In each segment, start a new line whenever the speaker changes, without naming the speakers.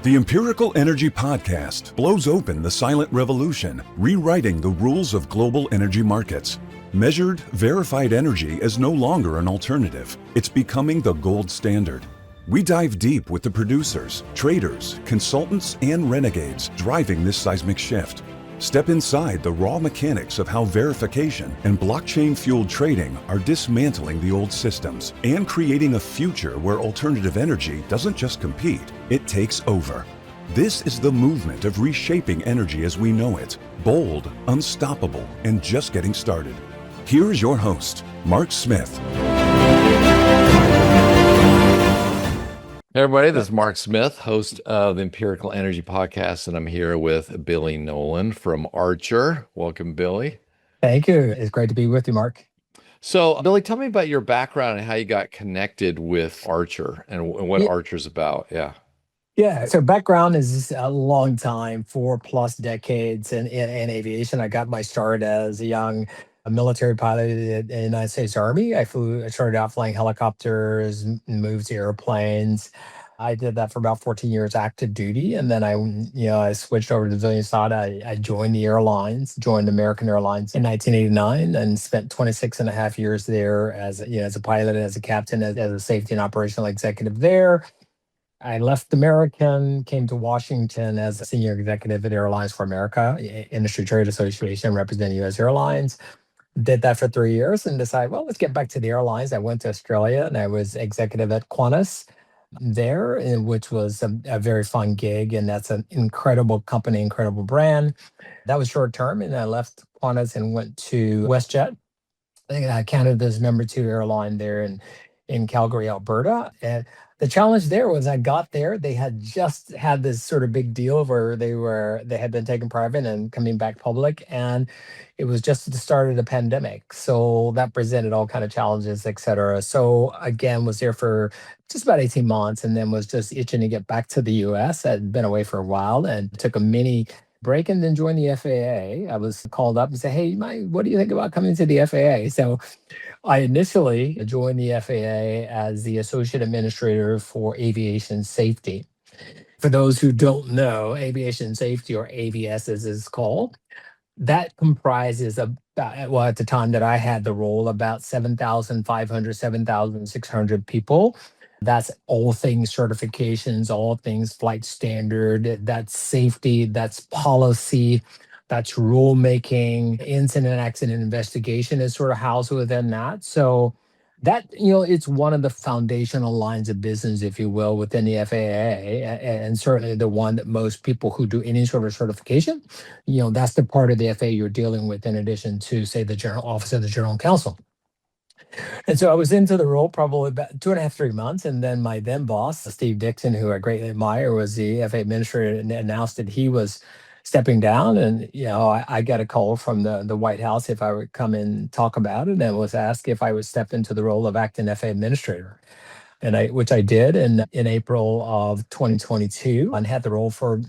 The Empirical Energy Podcast blows open the silent revolution, rewriting the rules of global energy markets. Measured, verified energy is no longer an alternative. It's becoming the gold standard. We dive deep with the producers, traders, consultants, and renegades driving this seismic shift. Step inside the raw mechanics of how verification and blockchain-fueled trading are dismantling the old systems and creating a future where alternative energy doesn't just compete, it takes over. This is the movement of reshaping energy as we know it, bold, unstoppable, and just getting started. Here is your host, Mark Smith.
Hey everybody, this is Mark Smith, host of the Empirical Energy Podcast, and I'm here with Billy Nolen from Archer. Welcome, Billy.
Thank you. It's great to be with you, Mark.
So, Billy, tell me about your background and how you got connected with Archer and what Archer's about.
Yeah. So background is a long time, 4+ decades in aviation. I got my start as a young military pilot in the United States Army. I started out flying helicopters, moved to airplanes. I did that for about 14 years active duty. And then I switched over to the civilian side. I joined the airlines, joined American Airlines in 1989 and spent 26 and a half years there as a pilot, as a captain, as a safety and operational executive there. I left American, came to Washington as a senior executive at Airlines for America, Industry Trade Association, representing U.S. Airlines. Did that for 3 years and decided, well, let's get back to the airlines. I went to Australia and I was executive at Qantas there, which was a very fun gig. And that's an incredible company, incredible brand. That was short term. And I left Qantas and went to WestJet, Canada's number 2 airline there in Calgary, Alberta. And the challenge there was I got there, they had just had this sort of big deal where they had been taken private and coming back public, and it was just the start of the pandemic. So that presented all kind of challenges, et cetera. So again, was there for just about 18 months and then was just itching to get back to the US. I'd been away for a while and took a mini break and then joined the FAA. I was called up and said, hey, what do you think about coming to the FAA? So I initially joined the FAA as the Associate Administrator for Aviation Safety. For those who don't know, aviation safety, or AVS as it's called, that comprises about, well, at the time that I had the role, about 7,500, 7,600 people. That's all things certifications, all things flight standard, that's safety, that's policy, that's rulemaking, incident accident investigation is sort of housed within that. So that, it's one of the foundational lines of business, if you will, within the FAA, and certainly the one that most people who do any sort of certification, that's the part of the FAA you're dealing with in addition to, say, the General Office of the General Counsel. And so I was into the role probably about 2.5, 3 months. And then my then boss, Steve Dixon, who I greatly admire, was the FAA administrator, and announced that he was stepping down. And, I got a call from the White House if I would come and talk about it, and was asked if I would step into the role of acting FAA administrator. Which I did in April of 2022, and had the role for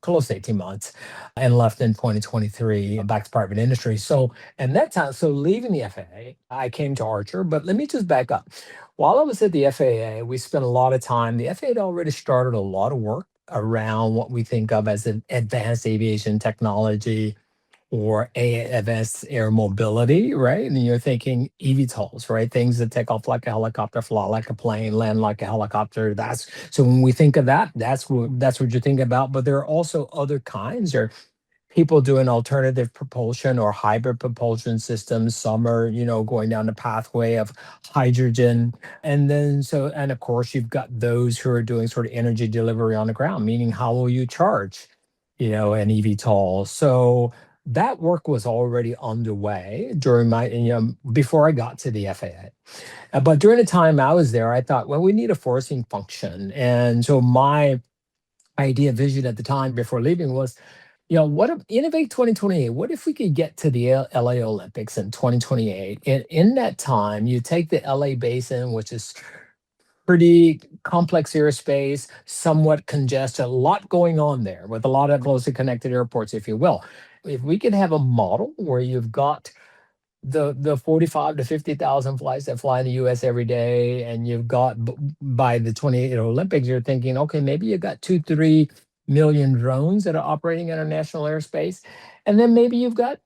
close to 18 months, and left in 2023 back to private industry. So and that time, so leaving the FAA, I came to Archer. But let me just back up. While I was at the FAA, we spent a lot of time. The FAA had already started a lot of work around what we think of as an advanced aviation technology, or advanced air mobility, right? And you're thinking eVTOLs, right? Things that take off like a helicopter, fly like a plane, land like a helicopter. So when we think of that, that's what you're thinking about. But there are also other kinds. There are people doing alternative propulsion or hybrid propulsion systems. Some are, going down the pathway of hydrogen. And of course, you've got those who are doing sort of energy delivery on the ground, meaning how will you charge, an eVTOL? So that work was already underway during before I got to the FAA. But during the time I was there, I thought, well, we need a forcing function. And so my vision at the time before leaving was, what if Innovate 2028? What if we could get to the LA Olympics in 2028? And in that time, you take the LA basin, which is pretty complex airspace, somewhat congested, a lot going on there with a lot of closely connected airports, if you will. If we could have a model where you've got the 45 to 50,000 flights that fly in the US every day, and you've got by the 28 Olympics, you're thinking, okay, maybe you got 2, 3 million drones that are operating international airspace. And then maybe you've got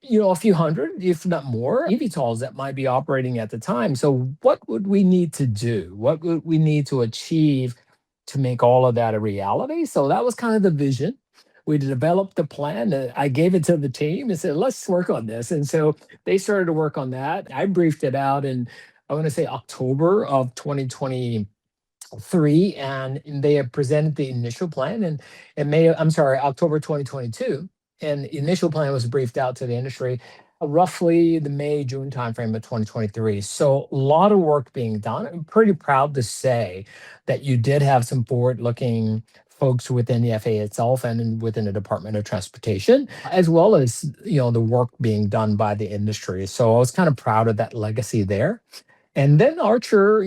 a few hundred, if not more, eVTOLs that might be operating at the time. So, what would we need to do? What would we need to achieve to make all of that a reality? So, that was kind of the vision. We developed the plan. I gave it to the team and said, let's work on this. And so they started to work on that. I briefed it out in, I want to say, October of 2023, and they have presented the initial plan in October 2022. And the initial plan was briefed out to the industry roughly the May, June timeframe of 2023. So a lot of work being done. I'm pretty proud to say that you did have some forward-looking folks within the FAA itself and within the Department of Transportation, as well as the work being done by the industry. So I was kind of proud of that legacy there. And then Archer,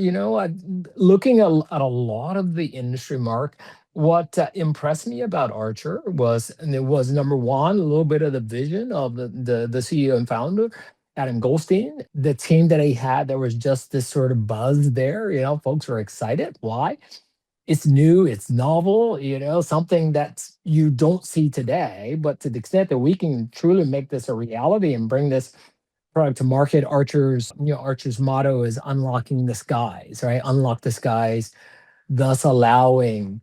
looking at a lot of the industry, Mark, what impressed me about Archer was, and it was number one, a little bit of the vision of the CEO and founder, Adam Goldstein, the team that he had. There was just this sort of buzz there. Folks were excited. Why? It's new, it's novel, something that you don't see today. But to the extent that we can truly make this a reality and bring this product to market, Archer's motto is unlocking the skies, right? Unlock the skies, thus allowing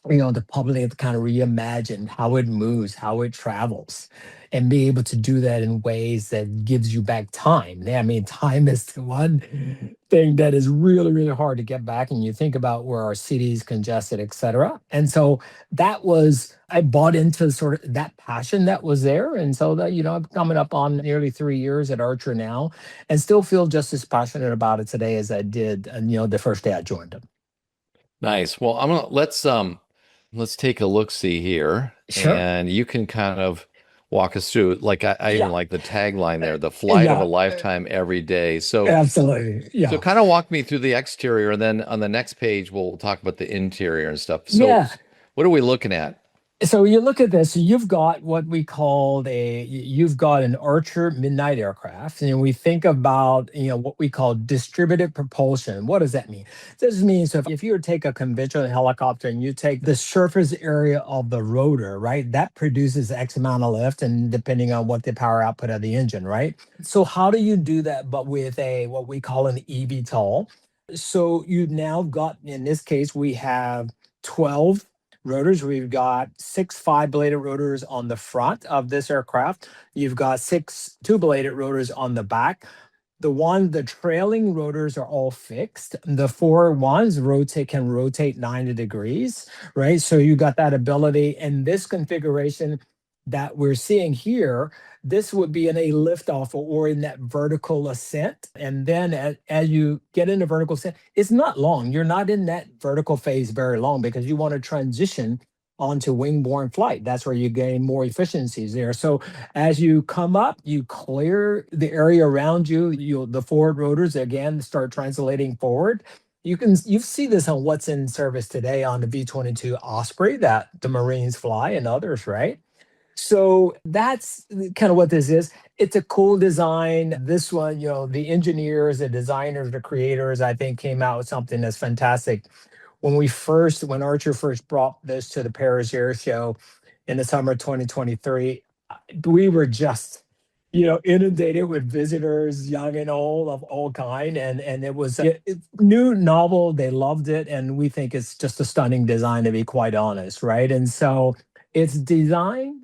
the public to kind of reimagine how it moves, how it travels, and be able to do that in ways that gives you back time. I mean, time is the one thing that is really, really hard to get back. And you think about where our cities congested, et cetera. And so I bought into sort of that passion that was there. And so that, I'm coming up on nearly 3 years at Archer now, and still feel just as passionate about it today as I did, the first day I joined them.
Nice. Well, let's take a look-see here,
Sure.
and you can kind of walk us through. Like I even
Yeah.
like the tagline there, the flight of
Yeah.
a lifetime every day. So
Absolutely. Yeah.
so kind of walk me through the exterior, and then on the next page we'll talk about the interior and stuff. So
Yeah.
what are we looking at?
So you look at this, you've got what we called you've got an Archer midnight aircraft. And we think about, what we call distributed propulsion. What does that mean? This means if you were to take a conventional helicopter and you take the surface area of the rotor, right, that produces X amount of lift, and depending on what the power output of the engine, right? So how do you do that, but with what we call an eVTOL? So you've now got, in this case, we have 12 rotors. We've got 6 5-bladed rotors on the front of this aircraft. You've got 6 2-bladed rotors on the back. The trailing rotors are all fixed. The 4 ones can rotate 90 degrees, right? So you got that ability. And this configuration that we're seeing here, this would be in a liftoff or in that vertical ascent. And then as you get into vertical ascent, it's not long. You're not in that vertical phase very long because you want to transition onto wing-borne flight. That's where you gain more efficiencies there. So as you come up, you clear the area around you. The forward rotors again start translating forward. You see this on what's in service today on the V-22 Osprey that the Marines fly and others, right? So that's kind of what this is. It's a cool design. This one, the engineers, the designers, the creators, I think came out with something that's fantastic. When Archer first brought this to the Paris Air Show in the summer of 2023, we were just, inundated with visitors, young and old, of all kind. And it was new, novel. They loved it. And we think it's just a stunning design, to be quite honest, right? And so it's designed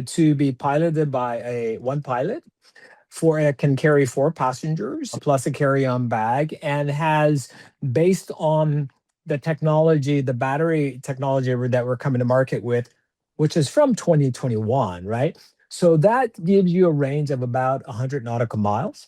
to be piloted by one pilot. It can carry 4 passengers plus a carry-on bag, and has, based on the technology, the battery technology that we're coming to market with, which is from 2021, right? So that gives you a range of about 100 nautical miles.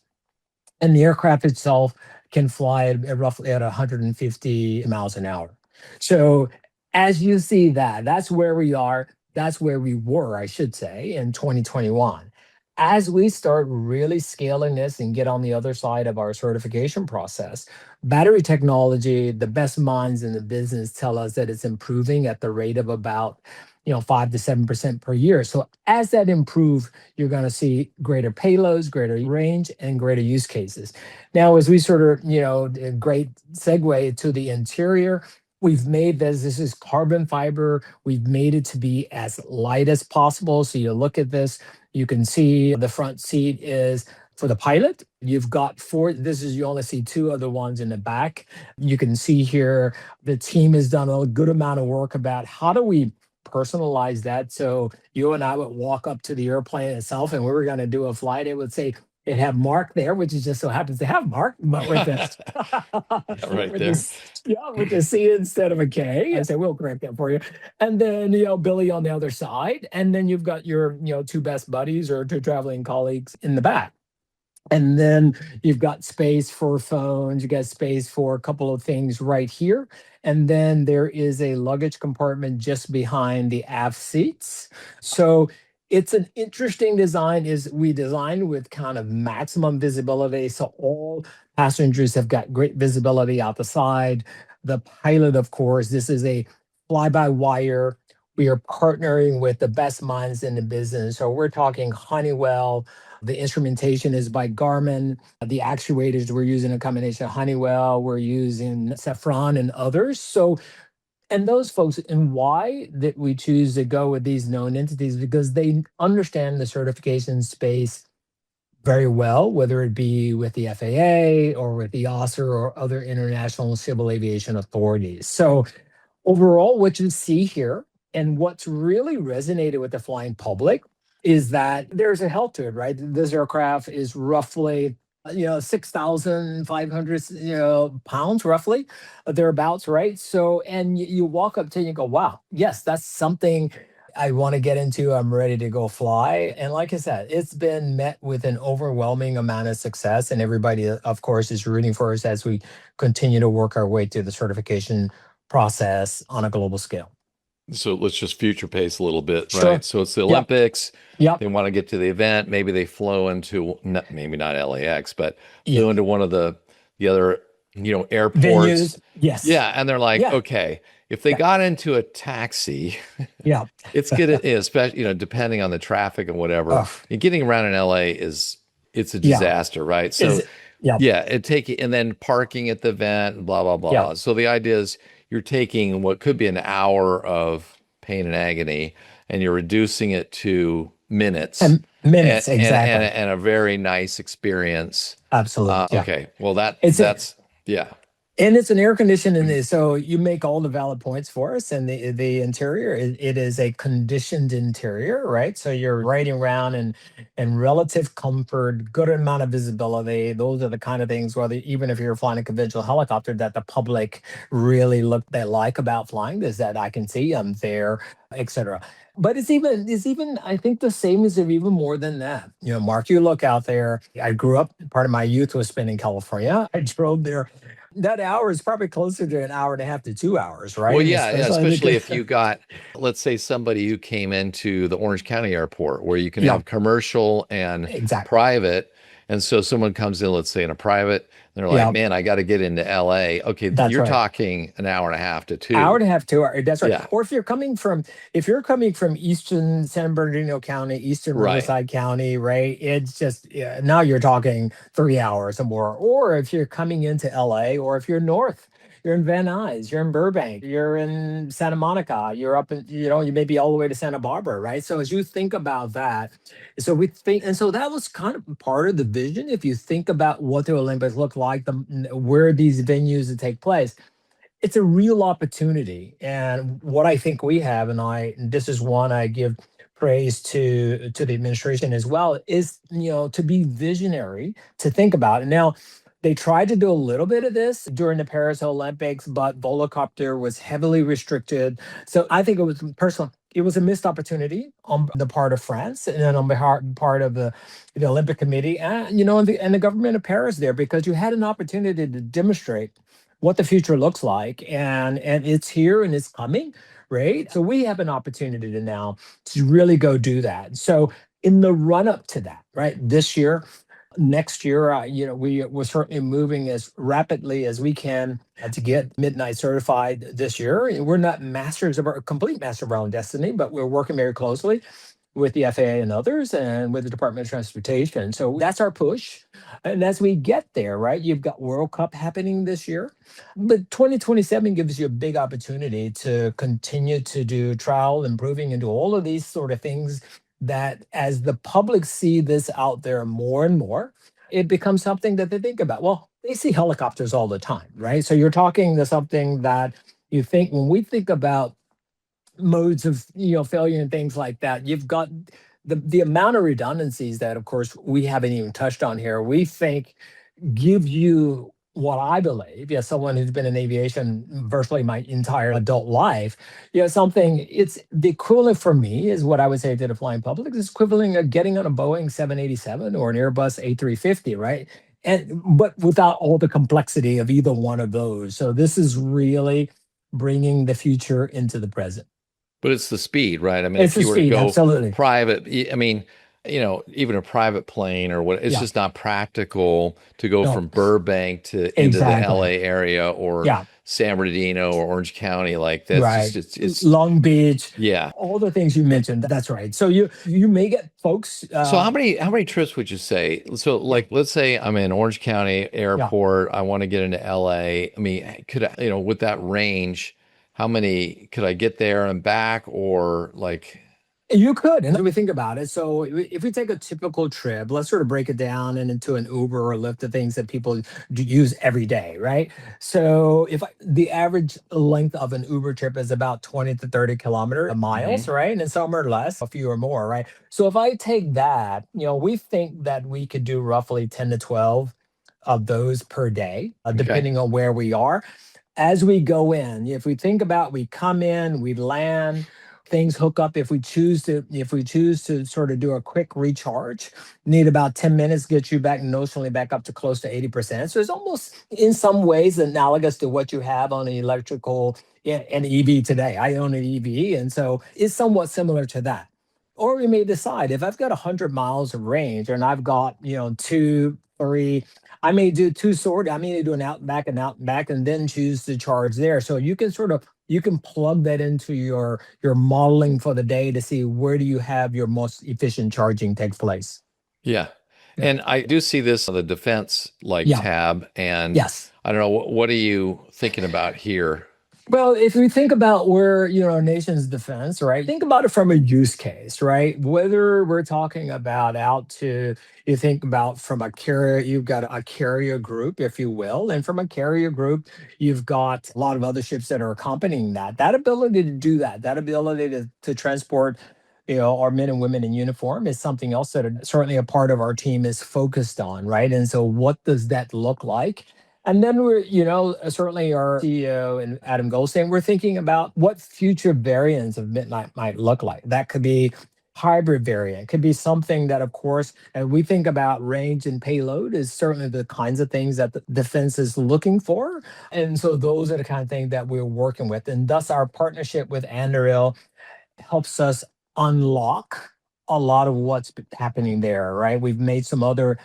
And the aircraft itself can fly at roughly at 150 miles an hour. So as you see that's where we are. That's where we were, I should say, in 2021. as we start really scaling this and get on the other side of our certification process, battery technology, the best minds in the business tell us that it's improving at the rate of about 5 to 7% per year. So as that improves, you're going to see greater payloads, greater range, and greater use cases. Now, as we sort of, a great segue to the interior, we've made this is carbon fiber. We've made it to be as light as possible. So you look at this, you can see the front seat is for the pilot. You've got four, you only see two other ones in the back. You can see here, the team has done a good amount of work about how do we personalize that. So you and I would walk up to the airplane itself and we were going to do a flight. It would say, it have Mark there, which is just so happens to have Mark, but with this,
right
with
there.
with the C instead of a K. I say we'll correct that for you. And then Billy on the other side, and then you've got your two best buddies or two traveling colleagues in the back. And then you've got space for phones, you got space for a couple of things right here. And then there is a luggage compartment just behind the aft seats. So it's an interesting design. Is we designed with kind of maximum visibility. So all passengers have got great visibility out the side. The pilot, of course, this is a fly-by-wire. We are partnering with the best minds in the business. So we're talking Honeywell. The instrumentation is by Garmin. The actuators, we're using a combination of Honeywell, we're using Safran and others. So, and those folks, and why that we choose to go with these known entities, because they understand the certification space very well, whether it be with the FAA or with the EASA or other international civil aviation authorities. So overall, what you see here, and what's really resonated with the flying public, is that there's a health to it, right? This aircraft is roughly 6,500 pounds, roughly thereabouts, right? So, and you walk up to it and you go, wow, yes, that's something I want to get into. I'm ready to go fly. And like I said, it's been met with an overwhelming amount of success, and everybody, of course, is rooting for us as we continue to work our way through the certification process on a global scale.
So let's just future pace a little bit,
Sure.
right? So it's the Olympics.
Yep.
They want to get to the event. Maybe they flow into, maybe not LAX, but
Yeah.
flew into one of the other, airports.
Venues. Yes.
Yeah. And they're like,
Yeah.
okay, if they got into a taxi,
Yeah.
it's gonna, especially, depending on the traffic and whatever,
Ugh.
getting around in LA it's a disaster, right? So
Yeah.
it take and then parking at the event, blah, blah, blah.
Yeah.
So the idea is you're taking what could be an hour of pain and agony, and you're reducing it to minutes.
And minutes, exactly.
And a very nice experience.
Absolutely. Yeah.
Okay. Well, yeah.
And it's an air conditioning, so you make all the valid points for us. And the interior, it is a conditioned interior, right? So you're riding around in relative comfort, good amount of visibility. Those are the kind of things, whether even if you're flying a conventional helicopter, that the public really they like about flying, is that I can see I'm there, etc. But it's even I think the same is even more than that. Mark, you look out there. I grew up, part of my youth was spent in California. I drove there. That hour is probably closer to an hour and a half to 2 hours, right?
Well, yeah, especially if you got, let's say, somebody who came into the Orange County airport, where you can have commercial and private. And so someone comes in, let's say in a private, and they're like, man, I got to get into LA. Okay, you're talking an hour and a half to 2.
Hour and a half, 2 hours. That's right.
Yeah.
Or if you're coming from Eastern San Bernardino County, Eastern Riverside County, right? It's just, now you're talking 3 hours or more. Or if you're coming into LA, or if you're north, you're in Van Nuys, you're in Burbank, you're in Santa Monica, you're up in, you may be all the way to Santa Barbara, right? So as you think about that, so we think, and so that was kind of part of the vision. If you think about what the Olympics look like, where these venues that take place, it's a real opportunity. And what I think we have, and this is one I give praise to the administration as well, is to be visionary, to think about it. Now, they tried to do a little bit of this during the Paris Olympics, but Volocopter was heavily restricted. So I think it was a missed opportunity on the part of France, and then on the part of the Olympic Committee, and and the government of Paris there, because you had an opportunity to demonstrate what the future looks like, and it's here and it's coming, right? So we have an opportunity to really go do that. So in the run up to that, right? This year, next year, we're certainly moving as rapidly as we can to get Midnight certified this year. We're not complete masters of our own destiny, but we're working very closely with the FAA and others and with the Department of Transportation. So that's our push. And as we get there, right, you've got World Cup happening this year, but 2027 gives you a big opportunity to continue to do trial, improving, and do all of these sort of things that as the public see this out there more and more, it becomes something that they think about. Well, they see helicopters all the time, right? So you're talking to something that you think when we think about modes of failure and things like that, you've got the amount of redundancies that of course we haven't even touched on here, we think give you what I believe, someone who's been in aviation virtually my entire adult life, something, it's the equivalent for me is what I would say to the flying public is equivalent of getting on a Boeing 787 or an Airbus A350, right? But without all the complexity of either one of those. So this is really bringing the future into the present.
But it's the speed, right? I mean,
it's
if you were to go
absolutely.
private, I mean, even a private plane or what, it's just not practical to go from Burbank to into the LA area or San Bernardino or Orange County. Like that's just it's
Long Beach.
Yeah.
All the things you mentioned. That's right. So you may get folks.
So how many trips would you say? So like, let's say I'm in Orange County Airport. I want to get into LA. I mean, could I, with that range, how many could I get there and back, or like?
You could, and we think about it. So if we take a typical trip, let's sort of break it down and into an Uber or Lyft, the things that people use every day, right? So if the average length of an Uber trip is about 20 to 30 kilometer miles, right? And some are less, a few or more, right? So if I take that, we think that we could do roughly 10 to 12 of those per day, depending on where we are. As we go in, if we think about, we come in, we land, things hook up. If we choose to sort of do a quick recharge, need about 10 minutes, get you back notionally back up to close to 80%. So it's almost in some ways analogous to what you have on an electrical an EV today. I own an EV, and so it's somewhat similar to that. Or we may decide if I've got 100 miles of range and I've got 2, 3, I may do two sort. I may do an out and back, and then choose to charge there. So you can plug that into your modeling for the day to see where do you have your most efficient charging take place.
Yeah. And I do see this on the defense tab, and I don't know, what are you thinking about here?
Well, if we think about where, our nation's defense, right? Think about it from a use case, right? Whether we're talking about you think about from a carrier, you've got a carrier group, if you will. And from a carrier group, you've got a lot of other ships that are accompanying that. That ability to do that ability to transport, our men and women in uniform is something else that certainly a part of our team is focused on, right? And so what does that look like? And then we're, certainly our CEO and Adam Goldstein, we're thinking about what future variants of Midnight might look like. That could be hybrid variant, could be something that, of course, and we think about range and payload is certainly the kinds of things that the defense is looking for. And so those are the kind of things that we're working with. And thus our partnership with Anduril helps us unlock a lot of what's happening there, right? We've made some other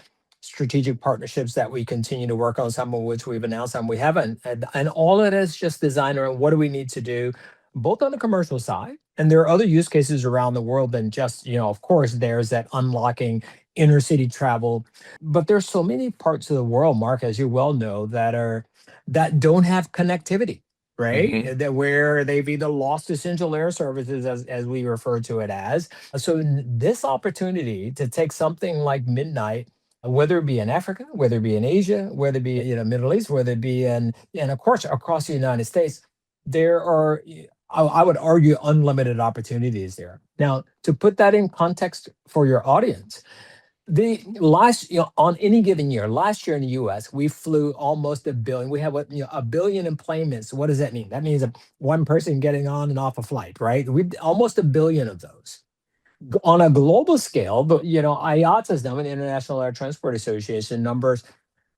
strategic partnerships that we continue to work on, some of which we've announced, some we haven't. And all of it is just designed around what do we need to do, both on the commercial side, and there are other use cases around the world than just, of course, there's that unlocking inner city travel. But there's so many parts of the world, Mark, as you well know, that don't have connectivity, right? That where they've either lost essential air services, as we refer to it as. So this opportunity to take something like Midnight, whether it be in Africa, whether it be in Asia, whether it be Middle East, whether it be and of course across the United States, there are, I would argue, unlimited opportunities there. Now, to put that in context for your audience, the last, on any given year, last year in the U.S., we flew almost 1 billion. We have 1 billion enplanements. What does that mean? That means one person getting on and off a flight, right? We almost 1 billion of those. On a global scale, but IATA's number, the International Air Transport Association numbers,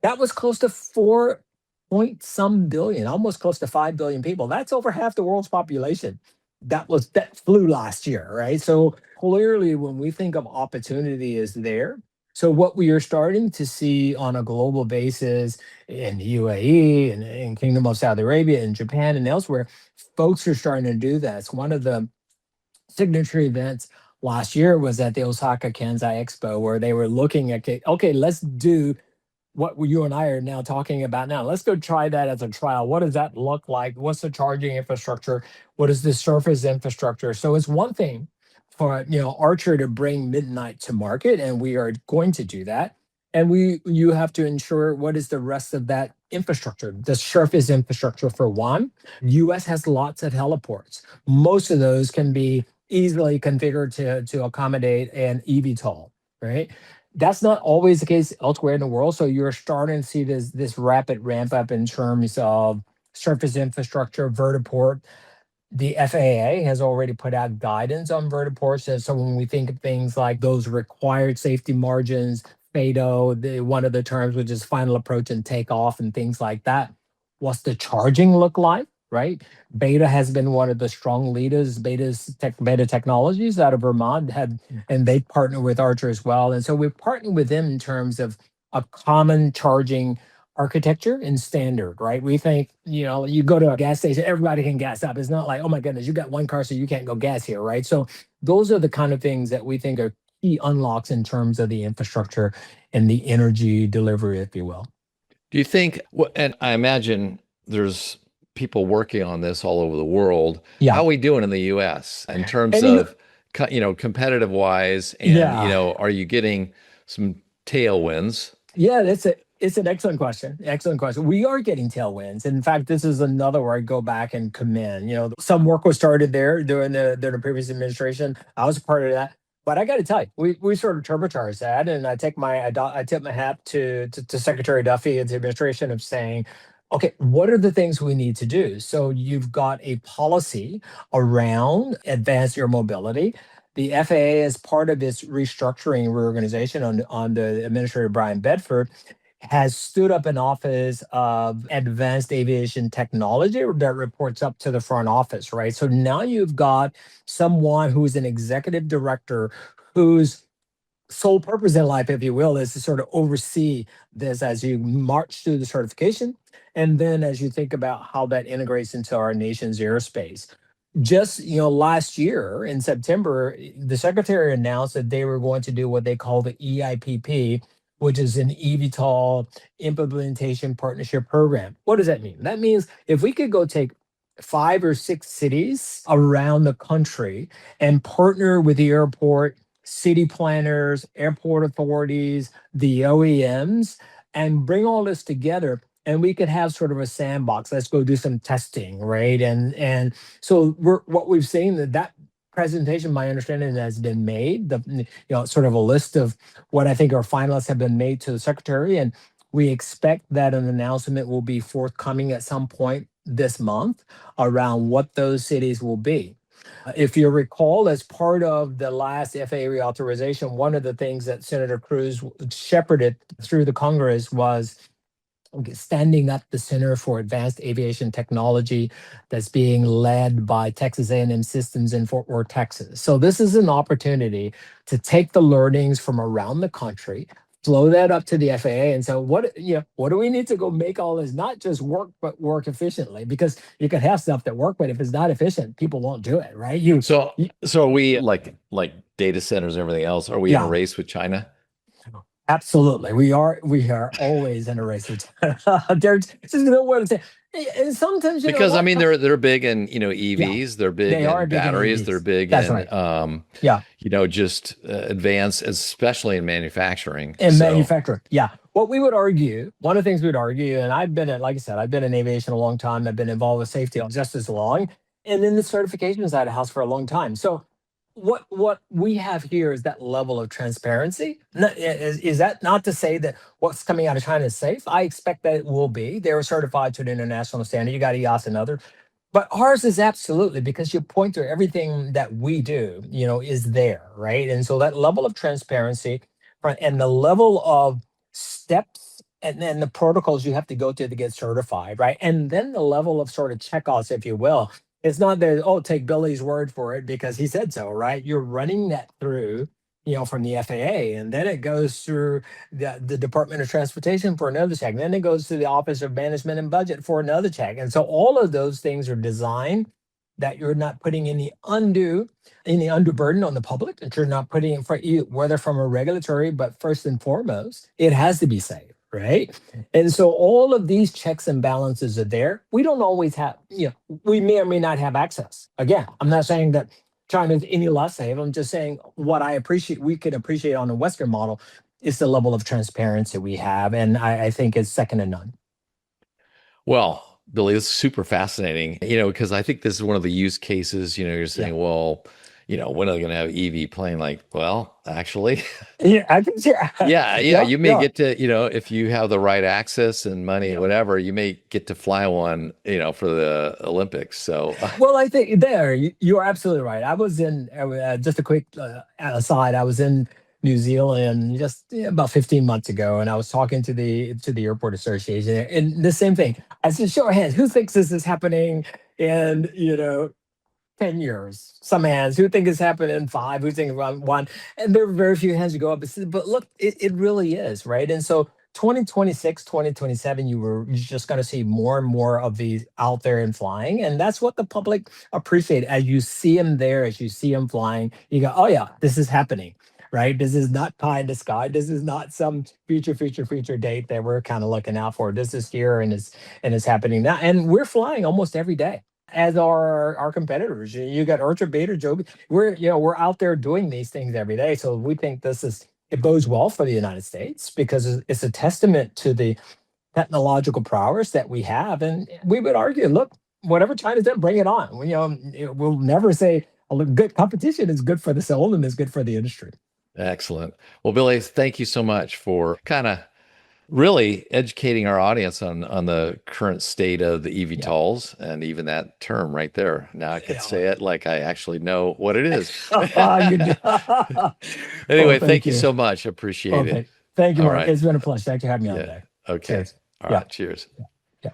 that was close to 4 point some billion, almost close to 5 billion people. That's over half the world's population that flew last year, right? So clearly, when we think of opportunity is there. So what we are starting to see on a global basis in the UAE and in Kingdom of Saudi Arabia and Japan and elsewhere, folks are starting to do that. It's one of the signature events last year was at the Osaka Kansai Expo, where they were looking at, okay, let's do what you and I are now talking about now. Let's go try that as a trial. What does that look like? What's the charging infrastructure? What is the surface infrastructure? So it's one thing for Archer to bring Midnight to market, and we are going to do that. And you have to ensure what is the rest of that infrastructure, the surface infrastructure for one. US has lots of heliports. Most of those can be easily configured to accommodate an eVTOL, right? That's not always the case elsewhere in the world. So you're starting to see this rapid ramp up in terms of surface infrastructure, vertiport. The FAA has already put out guidance on vertiports. And so when we think of things like those required safety margins, FADO, one of the terms, which is final approach and takeoff and things like that, what's the charging look like, right? Beta has been one of the strong leaders, Beta Technologies out of Vermont, and they partner with Archer as well. And so we're partnering with them in terms of a common charging architecture and standard, right? We think, you go to a gas station, everybody can gas up. It's not like, oh my goodness, you got one car, so you can't go gas here, right? So those are the kind of things that we think are key unlocks in terms of the infrastructure and the energy delivery, if you will.
Do you think, and I imagine there's people working on this all over the world. Yeah. How are we doing in the US in terms of, competitive wise, and, are you getting some tailwinds?
Yeah, it's an excellent question. Excellent question. We are getting tailwinds. In fact, this is another where I go back and commend. Some work was started there during the previous administration. I was a part of that. But I got to tell you, we sort of turbocharged that, and I tip my hat to Secretary Duffy and the administration of saying, okay, what are the things we need to do? So you've got a policy around advanced air mobility. The FAA, as part of its restructuring reorganization on the Administrator Brian Bedford, has stood up an office of advanced aviation technology that reports up to the front office, right? So now you've got someone who's an executive director whose sole purpose in life, if you will, is to sort of oversee this as you march through the certification. And then as you think about how that integrates into our nation's airspace. Just last year in September, the secretary announced that they were going to do what they call the EIPP, which is an eVTOL implementation partnership program. What does that mean? That means if we could go take 5 or 6 cities around the country and partner with the airport, city planners, airport authorities, the OEMs, and bring all this together, and we could have sort of a sandbox. Let's go do some testing, right? And so what we've seen that presentation, my understanding, has been made. Sort of a list of what I think our finalists have been made to the secretary, and we expect that an announcement will be forthcoming at some point this month around what those cities will be. If you recall, as part of the last FAA reauthorization, one of the things that Senator Cruz shepherded through the Congress was standing up the Center for Advanced Aviation Technology that's being led by Texas A&M Systems in Fort Worth, Texas. So this is an opportunity to take the learnings from around the country, flow that up to the FAA, and so what do we need to go make all this not just work, but work efficiently? Because you can have stuff that work, but if it's not efficient, people won't do it, right?
So are we like data centers and everything else? Are we in a race with China?
Absolutely. We are always in a race with China. There's just no way to say. And sometimes
because they're big in EVs, they're big in batteries, they're big in just advanced, especially in manufacturing.
Manufacturing, yeah. What we would argue, one of the things we would argue, and I've been in aviation a long time. I've been involved with safety just as long, and in the certification side of the house for a long time. So what we have here is that level of transparency. Is that not to say that what's coming out of China is safe? I expect that it will be. They're certified to an international standard. You got EASA and other. But ours is absolutely, because you point to everything that we do, is there, right? And so that level of transparency and the level of steps and then the protocols you have to go to get certified, right? And then the level of sort of checkoffs, if you will, It's not that, oh, take Billy's word for it because he said so, right? You're running that through, from the FAA, and then it goes through the Department of Transportation for another check. And then it goes to the Office of Management and Budget for another check. And so all of those things are designed that you're not putting any undue burden on the public, that you're not putting whether from a regulatory, but first and foremost, it has to be safe, right? And so all of these checks and balances are there. We don't always have, we may or may not have access. Again, I'm not saying that China is any less safe. I'm just saying what we could appreciate on the Western model is the level of transparency we have. And I think it's second to none.
Well, Billy, it's super fascinating, because I think this is one of the use cases, you're saying, well, when are they going to have EV plane? Like, well, actually,
yeah, I think,
yeah, you may get to, if you have the right access and money, whatever, you may get to fly one, for the Olympics. So,
well, I think you're absolutely right. I was in, just a quick aside, I was in New Zealand just about 15 months ago, and I was talking to the airport association, and the same thing. I said, show of hands, who thinks this is happening in 10 years? Some hands. Who think it's happening in 5? Who think around 1? And there were very few hands to go up. But look, it really is, right? And so 2026, 2027, you're just going to see more and more of these out there and flying. And that's what the public appreciate. As you see them there, as you see them flying, you go, oh yeah, this is happening. Right? This is not pie in the sky. This is not some future date that we're kind of looking out for. This is here and it's happening now. And we're flying almost every day, as are our competitors. You got Ultra Beta, Joby. We're out there doing these things every day. So we think it bodes well for the United States because it's a testament to the technological prowess that we have. And we would argue, look, whatever China's done, bring it on. We'll never say good competition is good for the soul and is good for the industry.
Excellent. Well, Billy, thank you so much for kind of really educating our audience on the current state of the eVTOLs and even that term right there. Now I could say it like I actually know what it is. Anyway, thank you so much. Appreciate it.
Thank you, Mark. Right. It's been a pleasure. Thanks for having me on today.
Okay.
Cheers.
All right. Cheers.
Yeah.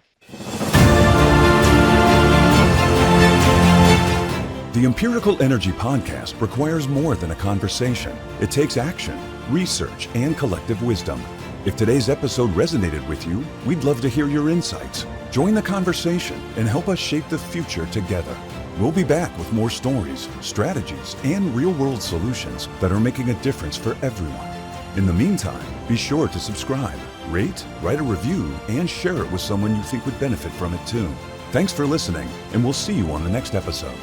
The Empirical Energy Podcast requires more than a conversation. It takes action, research, and collective wisdom. If today's episode resonated with you, we'd love to hear your insights. Join the conversation and help us shape the future together. We'll be back with more stories, strategies, and real-world solutions that are making a difference for everyone. In the meantime, be sure to subscribe, rate, write a review, and share it with someone you think would benefit from it too. Thanks for listening, and we'll see you on the next episode.